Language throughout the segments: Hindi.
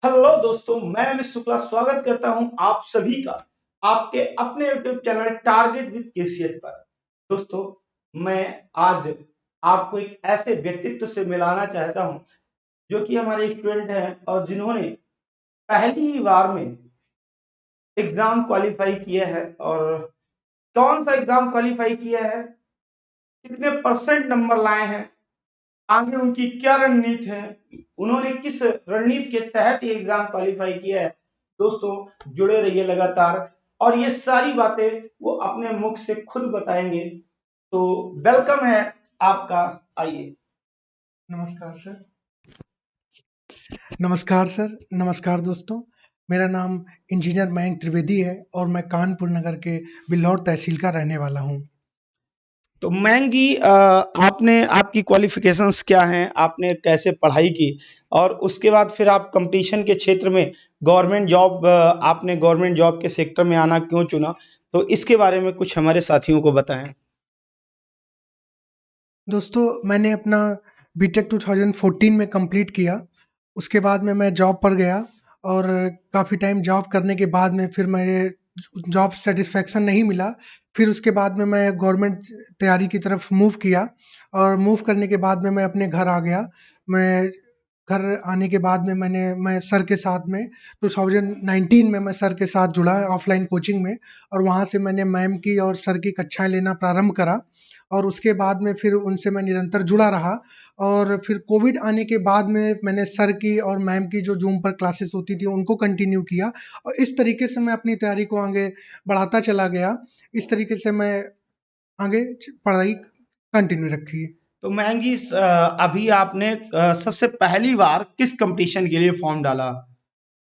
हेलो दोस्तों, मैं अमित शुक्ला स्वागत करता हूं आप सभी का आपके अपने YouTube channel target with KCS पर। दोस्तों, मैं आज आपको एक ऐसे व्यक्तित्व से मिलाना चाहता हूं जो कि हमारे स्टूडेंट हैं और जिन्होंने पहली बार में एग्जाम क्वालिफाई किया है। और कौन सा एग्जाम क्वालिफाई किया है, कितने परसेंट नंबर लाए हैं, आगे उनकी क्या रणनीति है, उन्होंने किस रणनीति के तहत ये एग्जाम क्वालिफाई किया है। दोस्तों, जुड़े रहिए लगातार और ये सारी बातें वो अपने मुख से खुद बताएंगे। तो वेलकम है आपका, आइए। नमस्कार सर। नमस्कार सर। नमस्कार दोस्तों। मेरा नाम इंजीनियर मयंक त्रिवेदी है और मैं कानपुर नगर के बिल्हौर तहसील का रहने वाला हूँ। तो मयंक जी, आपने आपकी क्वालिफिकेशंस क्या हैं, आपने कैसे पढ़ाई की और उसके बाद फिर आप कंपटीशन के क्षेत्र में गवर्नमेंट जॉब, आपने गवर्नमेंट जॉब के सेक्टर में आना क्यों चुना, तो इसके बारे में कुछ हमारे साथियों को बताएं। दोस्तों, मैंने अपना बीटेक 2014 में कंप्लीट किया। उसके बाद में मैं जॉब पर गया और काफ़ी टाइम जॉब करने के बाद में फिर मैं जॉब सेटिस्फैक्शन नहीं मिला। फिर उसके बाद में मैं गवर्नमेंट तैयारी की तरफ मूव किया और मूव करने के बाद में मैं अपने घर आ गया। मैं घर आने के बाद में मैं सर के साथ में 2019 में मैं सर के साथ जुड़ा ऑफलाइन कोचिंग में और वहाँ से मैंने मैम की और सर की कक्षाएं लेना प्रारंभ करा और उसके बाद में फिर उनसे मैं निरंतर जुड़ा रहा। और फिर कोविड आने के बाद में मैंने सर की और मैम की जो जूम पर क्लासेस होती थी उनको कंटिन्यू किया और इस तरीके से मैं अपनी तैयारी को आगे बढ़ाता चला गया। इस तरीके से मैं आगे पढ़ाई कंटिन्यू रखी। तो मयंक जी, अभी आपने सबसे पहली बार किस कंपटीशन के लिए फॉर्म डाला?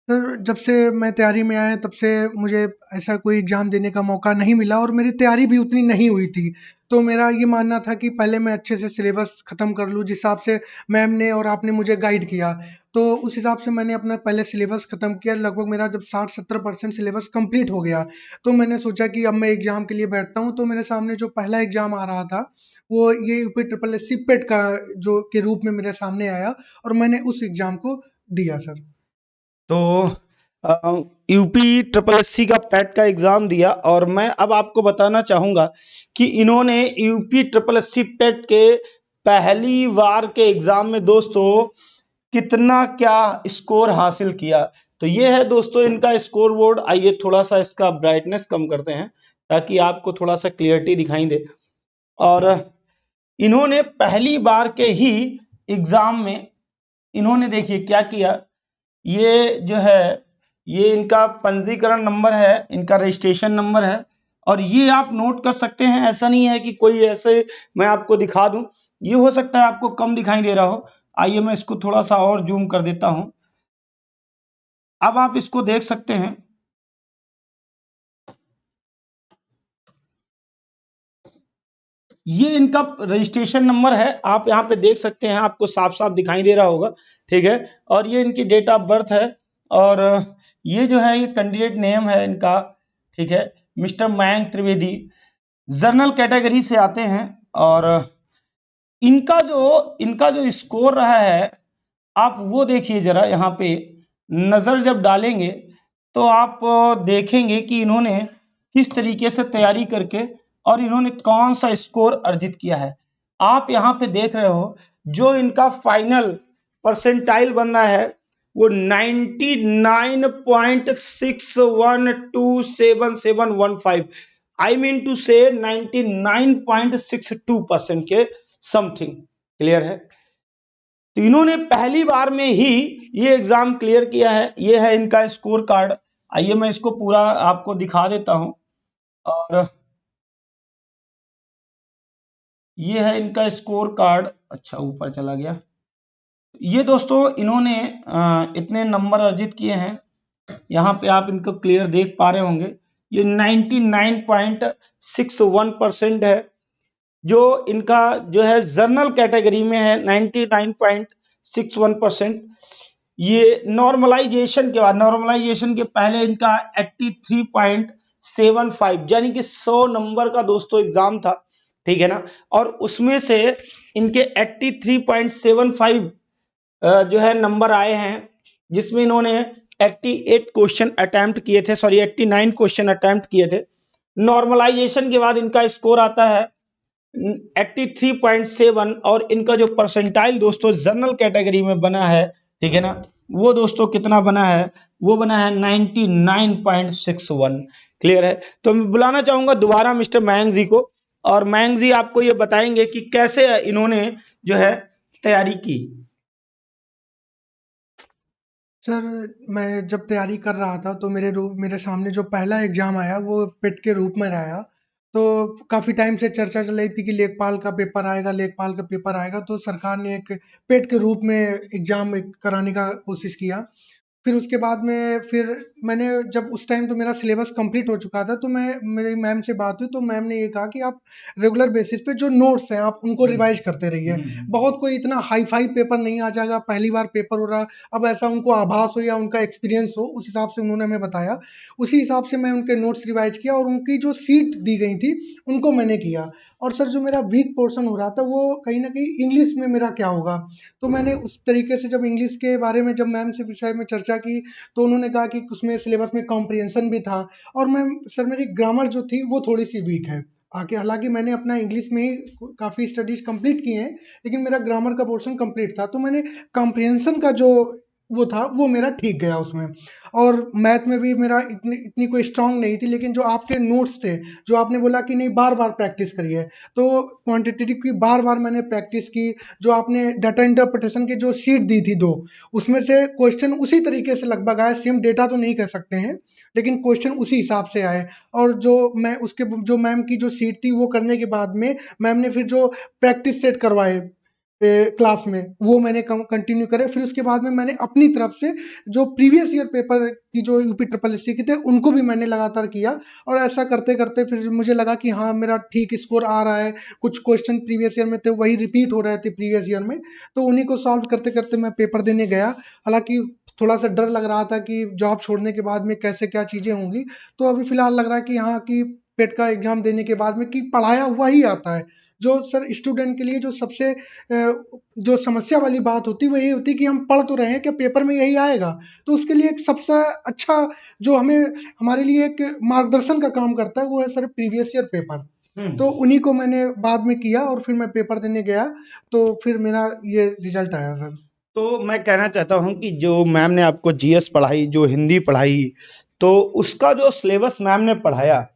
सर, जब से मैं तैयारी में आया तब से मुझे ऐसा कोई एग्ज़ाम देने का मौका नहीं मिला और मेरी तैयारी भी उतनी नहीं हुई थी। तो मेरा ये मानना था कि पहले मैं अच्छे से सिलेबस ख़त्म कर लूँ जिस हिसाब से मैम ने और आपने मुझे गाइड किया। तो उस हिसाब से मैंने अपना पहले सिलेबस ख़त्म किया। लगभग मेरा जब 60-70% सिलेबस कंप्लीट हो गया, तो मैंने सोचा कि अब मैं एग्ज़ाम के लिए बैठता हूँ। तो मेरे सामने जो पहला एग्ज़ाम आ रहा था, वो ये यूपी ट्रिपल एससी पेट का जो के रूप में मेरे सामने आया और मैंने उस एग्ज़ाम को दिया सर। तो यूपी ट्रिपल एससी का पैट का एग्जाम दिया और मैं अब आपको बताना चाहूंगा कि इन्होंने यूपी ट्रिपल एससी पैट के पहली बार के एग्जाम में दोस्तों कितना क्या स्कोर हासिल किया। तो ये है दोस्तों इनका स्कोर बोर्ड। आइए थोड़ा सा इसका ब्राइटनेस कम करते हैं ताकि आपको थोड़ा सा क्लियरिटी दिखाई दे। और इन्होंने पहली बार के ही एग्जाम में इन्होंने देखिए क्या किया। ये जो है, ये इनका पंजीकरण नंबर है, इनका रजिस्ट्रेशन नंबर है और ये आप नोट कर सकते हैं। ऐसा नहीं है कि कोई ऐसे मैं आपको दिखा दूं, ये हो सकता है आपको कम दिखाई दे रहा हो। आइए मैं इसको थोड़ा सा और जूम कर देता हूं, अब आप इसको देख सकते हैं। ये इनका रजिस्ट्रेशन नंबर है, आप यहाँ पे देख सकते हैं, आपको साफ साफ दिखाई दे रहा होगा, ठीक है। और ये इनकी डेट ऑफ बर्थ है और ये जो है ये कैंडिडेट नेम है इनका, ठीक है, mister Mayank Trivedi. General category से आते हैं और इनका जो स्कोर रहा है, आप वो देखिए जरा। यहाँ पे नजर जब डालेंगे तो आप देखेंगे कि इन्होंने किस तरीके से तैयारी करके और इन्होंने कौन सा स्कोर अर्जित किया है। आप यहाँ पे देख रहे हो जो इनका फाइनल परसेंटाइल बन रहा है वो 99.612775, आई मीन टू से 99.62% के समथिंग। क्लियर है? तो इन्होंने पहली बार में ही ये एग्जाम क्लियर किया है। ये है इनका स्कोर कार्ड। आइए मैं इसको पूरा आपको दिखा देता हूं। और ये है इनका स्कोर कार्ड। अच्छा, ऊपर चला गया। ये दोस्तों इन्होंने इतने नंबर अर्जित किए हैं, यहाँ पे आप इनको क्लियर देख पा रहे होंगे। ये 99.61% है। जो इनका जो है जर्नल कैटेगरी में है 99.61%। ये नॉर्मलाइजेशन के बाद, नॉर्मलाइजेशन के पहले इनका 83.75 यानी कि 100 नंबर का दोस्तों एग्जाम था, ठीक है ना। और उसमें से इनके 83.75 जो है नंबर आए हैं जिसमें इन्होंने 88 क्वेश्चन अटेम्प्ट किए थे, सॉरी 89 क्वेश्चन अटेम्प्ट किए थे। नॉर्मलाइजेशन के बाद इनका स्कोर आता है 83.7 और इनका जो परसेंटाइल दोस्तों जनरल कैटेगरी में बना है, ठीक है ना, वो दोस्तों कितना बना है, वो बना है 99.61। क्लियर है। तो मैं बुलाना चाहूंगा दोबारा मिस्टर मयंक जी को, और मयंक जी आपको ये बताएंगे कि कैसे इन्होंने जो है तैयारी की। सर, मैं जब तैयारी कर रहा था तो मेरे सामने जो पहला एग्ज़ाम आया वो पेट के रूप में आया। तो काफ़ी टाइम से चर्चा चल रही थी कि लेखपाल का पेपर आएगा, लेखपाल का पेपर आएगा, तो सरकार ने एक पेट के रूप में एग्ज़ाम एक कराने का कोशिश किया। फिर उसके बाद में फिर मैंने जब उस टाइम तो मेरा सिलेबस कंप्लीट हो चुका था, तो मेरी मैम से बात हुई तो मैम ने ये कहा कि आप रेगुलर बेसिस पे जो नोट्स हैं आप उनको रिवाइज करते रहिए। बहुत कोई इतना हाई फाई पेपर नहीं आ जाएगा, पहली बार पेपर हो रहा, अब ऐसा उनको आभास हो या उनका एक्सपीरियंस हो, उस हिसाब से उन्होंने हमें बताया। उसी हिसाब से मैं उनके नोट्स रिवाइज किया और उनकी जो सीट दी गई थी उनको मैंने किया। और सर, जो मेरा वीक पोर्शन हो रहा था वो कहीं ना कहीं इंग्लिश में मेरा क्या होगा, तो मैंने उस तरीके से जब इंग्लिश के बारे में जब मैम से विषय में चर्चा की तो उन्होंने कहा कि उसमें सिलेबस में कॉम्प्रिहेंशन भी था। और मैम सर, मेरी ग्रामर जो थी वो थोड़ी सी वीक है आके, हालांकि मैंने अपना इंग्लिश में ही काफ़ी स्टडीज कंप्लीट की हैं, लेकिन मेरा ग्रामर का पोर्शन कंप्लीट था, तो मैंने कॉम्प्रिहेंशन का जो वो था वो मेरा ठीक गया उसमें। और मैथ में भी मेरा इतनी इतनी कोई स्ट्रांग नहीं थी, लेकिन जो आपके नोट्स थे, जो आपने बोला कि नहीं बार बार प्रैक्टिस करिए, तो क्वांटिटेटिव की बार बार मैंने प्रैक्टिस की। जो आपने डाटा इंटरप्रिटेशन की जो शीट दी थी दो, उसमें से क्वेश्चन उसी तरीके से लगभग आए, सेम डेटा तो नहीं कह सकते हैं, लेकिन क्वेश्चन उसी हिसाब से आए। और जो मैम की जो सीट थी वो करने के बाद में मैम ने फिर जो प्रैक्टिस सेट करवाए क्लास में, वो मैंने कंटिन्यू करे। फिर उसके बाद में मैंने अपनी तरफ से जो प्रीवियस ईयर पेपर की जो यूपी ट्रिपल एस सी के थे उनको भी मैंने लगातार किया। और ऐसा करते करते फिर मुझे लगा कि हाँ, मेरा ठीक स्कोर आ रहा है। कुछ क्वेश्चन प्रीवियस ईयर में थे वही रिपीट हो रहे थे प्रीवियस ईयर में, तो उन्हीं को सॉल्व करते करते मैं पेपर देने गया। हालांकि थोड़ा सा डर लग रहा था कि जॉब छोड़ने के बाद में कैसे क्या चीज़ें होंगी। तो अभी फिलहाल लग रहा है कि हाँ, कि पेट का एग्जाम देने के बाद में कि पढ़ाया हुआ ही आता है। जो सर स्टूडेंट के लिए जो सबसे जो समस्या वाली बात होती है वो यही होती है कि हम पढ़ तो रहे हैं कि पेपर में यही आएगा। तो उसके लिए एक सबसे अच्छा जो हमारे लिए एक मार्गदर्शन का काम करता है वो है सर प्रीवियस ईयर पेपर। तो उन्हीं को मैंने बाद में किया और फिर मैं पेपर देने गया, तो फिर मेरा ये रिजल्ट आया सर। तो मैं कहना चाहता हूं कि जो मैम ने आपको जीएस पढ़ाई, जो हिंदी पढ़ाई, तो उसका जो सिलेबस मैम ने पढ़ाया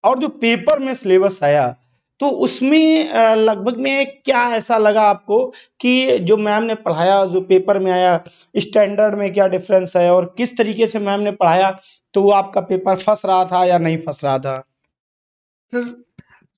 और जो पेपर में सिलेबस आया, तो उसमें लगभग में क्या ऐसा लगा आपको कि जो मैम ने पढ़ाया जो पेपर में आया, स्टैंडर्ड में क्या डिफरेंस है, और किस तरीके से मैम ने पढ़ाया तो वो आपका पेपर फंस रहा था या नहीं फंस रहा था? सर,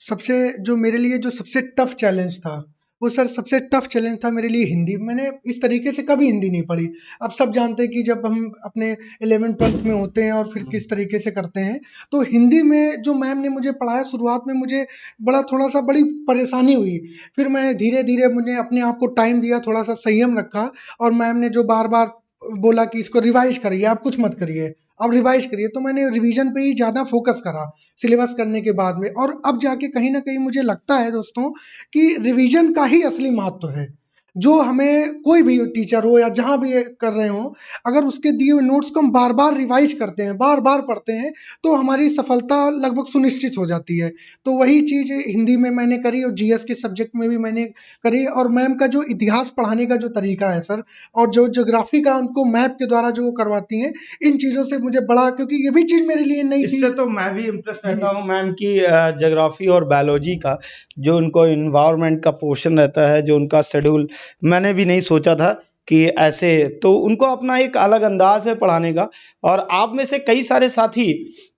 सबसे जो मेरे लिए जो सबसे टफ चैलेंज था, वो सर सबसे टफ चैलेंज था मेरे लिए हिंदी। मैंने इस तरीके से कभी हिंदी नहीं पढ़ी। अब सब जानते हैं कि जब हम अपने 11th-12th में होते हैं और फिर किस तरीके से करते हैं, तो हिंदी में जो मैम ने मुझे पढ़ाया शुरुआत में मुझे बड़ी परेशानी हुई। फिर मैं धीरे-धीरे मैंने अपने आप को टाइम दिया, थोड़ा-सा संयम रखा और मैम ने जो बार-बार बोला कि इसको रिवाइज़ करिए, आप कुछ मत करिए, आप रिवाइज़ करिए, तो मैंने रिवीजन पे ही ज़्यादा फ़ोकस करा। सिलेबस करने के बाद में, और अब जाके कहीं न कहीं मुझे लगता है दोस्तों कि रिवीजन का ही असली महत्व है। जो हमें कोई भी टीचर हो या जहाँ भी कर रहे हों, अगर उसके दिए हुए नोट्स को हम बार-बार रिवाइज़ करते हैं, बार-बार पढ़ते हैं, तो हमारी सफलता लगभग सुनिश्चित हो जाती है। तो वही चीज़ हिंदी में मैंने करी और जीएस के सब्जेक्ट में भी मैंने करी। और मैम का जो इतिहास पढ़ाने का जो तरीका है सर, और जो ज्योग्राफ़ी का उनको मैप के द्वारा जो वो करवाती हैं, इन चीज़ों से मुझे बड़ा, क्योंकि ये भी चीज़ मेरे लिए नई थी। इससे तो मैं भी इम्प्रेस रहता जी। हूँ मैम की ज्योग्राफी और बायोलॉजी का, जो उनको इन्वायरमेंट का पोर्शन रहता है, जो उनका शेड्यूल, मैंने भी नहीं सोचा था कि ऐसे, तो उनको अपना एक अलग अंदाज है पढ़ाने का। और आप में से कई सारे साथी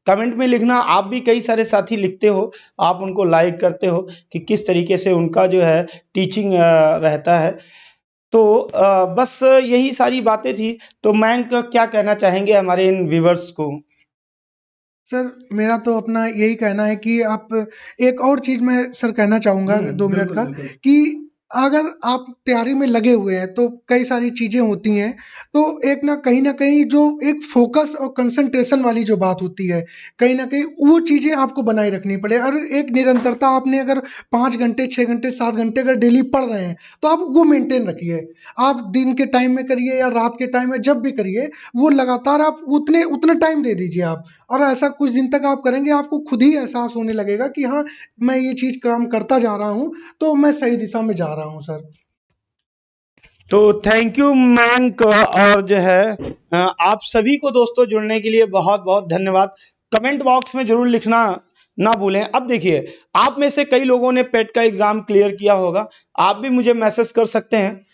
कमेंट में लिखना, आप भी कई सारे साथी लिखते हो, आप उनको लाइक करते हो कि किस तरीके से उनका जो है टीचिंग रहता है। तो बस यही सारी बातें थी। तो मैम का क्या कहना चाहेंगे हमारे इन व्यूवर्स को? सर, मेरा तो अपना यही कहना है कि आप, एक और चीज़ मैं सर कहना चाहूँगा 2 मिनट बिल्कुल का, बिल्कुल। कि अगर आप तैयारी में लगे हुए हैं तो कई सारी चीज़ें होती हैं, तो एक ना कहीं जो एक फ़ोकस और कंसंट्रेशन वाली जो बात होती है, कहीं न कहीं वो चीज़ें आपको बनाए रखनी पड़े और एक निरंतरता आपने अगर 5 घंटे, 6 घंटे, 7 घंटे अगर डेली पढ़ रहे हैं, तो आप वो मेंटेन रखिए। आप दिन के टाइम में करिए या रात के टाइम में जब भी करिए, वो लगातार आप उतना टाइम दे दीजिए आप और ऐसा कुछ दिन तक आप करेंगे, आपको खुद ही एहसास होने लगेगा कि हाँ, मैं ये चीज़ काम करता जा रहा हूँ, तो मैं सही दिशा में जा रहा हूँ सर। तो थैंक यू मयंक, और जो है आप सभी को दोस्तों जुड़ने के लिए बहुत बहुत धन्यवाद। कमेंट बॉक्स में जरूर लिखना ना भूलें। अब देखिए, आप में से कई लोगों ने पेट का एग्जाम क्लियर किया होगा, आप भी मुझे मैसेज कर सकते हैं।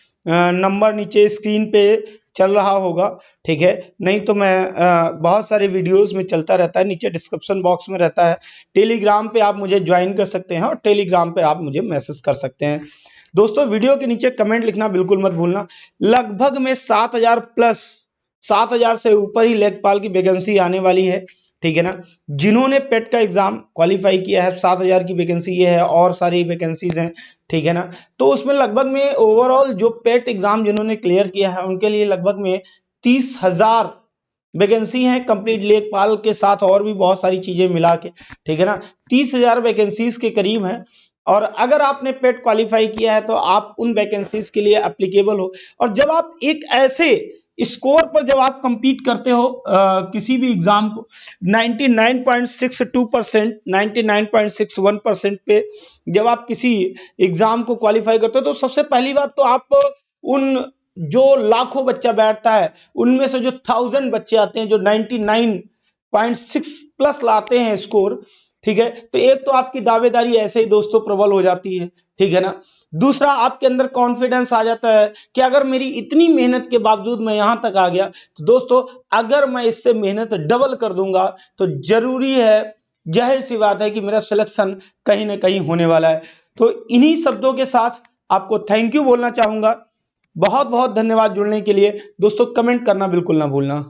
नंबर नीचे स्क्रीन पे चल रहा होगा, ठीक है। नहीं तो मैं बहुत सारे वीडियोस में चलता रहता है, नीचे डिस्क्रिप्शन बॉक्स में रहता है। टेलीग्राम पे आप मुझे ज्वाइन कर सकते हैं और टेलीग्राम पे आप मुझे मैसेज कर सकते हैं। दोस्तों, वीडियो के नीचे कमेंट लिखना बिल्कुल मत भूलना। लगभग में 7,000 प्लस, 7,000 से ऊपर ही लेखपाल की वैकेंसी आने वाली है, ठीक है ना। जिन्होंने पेट का एग्जाम क्वालिफाई किया है, 7,000 की वैकेंसी ये है, और सारी वैकेंसीज हैं, ठीक है ना। तो उसमें लगभग में ओवरऑल जो पेट एग्जाम जिन्होंने क्लियर किया है उनके लिए लगभग में 30,000 वैकेंसी है कंप्लीट लेखपाल के साथ, और भी बहुत सारी चीजें मिला के, ठीक है ना। 30,000 वैकेंसीज के करीब है। और अगर आपने पेट क्वालिफाई किया है तो आप उन वैकेंसीज के लिए एप्लीकेबल हो। और जब आप एक ऐसे स्कोर पर जब आप कंपीट करते हो किसी भी एग्जाम को 99.62%, 99.61% पे जब आप किसी एग्जाम को क्वालिफाई करते हो, तो सबसे पहली बात तो आप उन जो लाखों बच्चा बैठता है उनमें से जो 1000 बच्चे आते हैं जो 99.6 प्लस लाते हैं स्कोर, ठीक है। तो एक तो आपकी दावेदारी ऐसे ही दोस्तों प्रबल हो जाती है, ठीक है ना। दूसरा, आपके अंदर कॉन्फिडेंस आ जाता है कि अगर मेरी इतनी मेहनत के बावजूद मैं यहां तक आ गया, तो दोस्तों अगर मैं इससे मेहनत डबल कर दूंगा तो जरूरी है, जाहिर सी बात है कि मेरा सिलेक्शन कहीं ना कहीं होने वाला है। तो इन्हीं शब्दों के साथ आपको थैंक यू बोलना चाहूंगा। बहुत बहुत धन्यवाद जुड़ने के लिए दोस्तों। कमेंट करना बिल्कुल ना भूलना।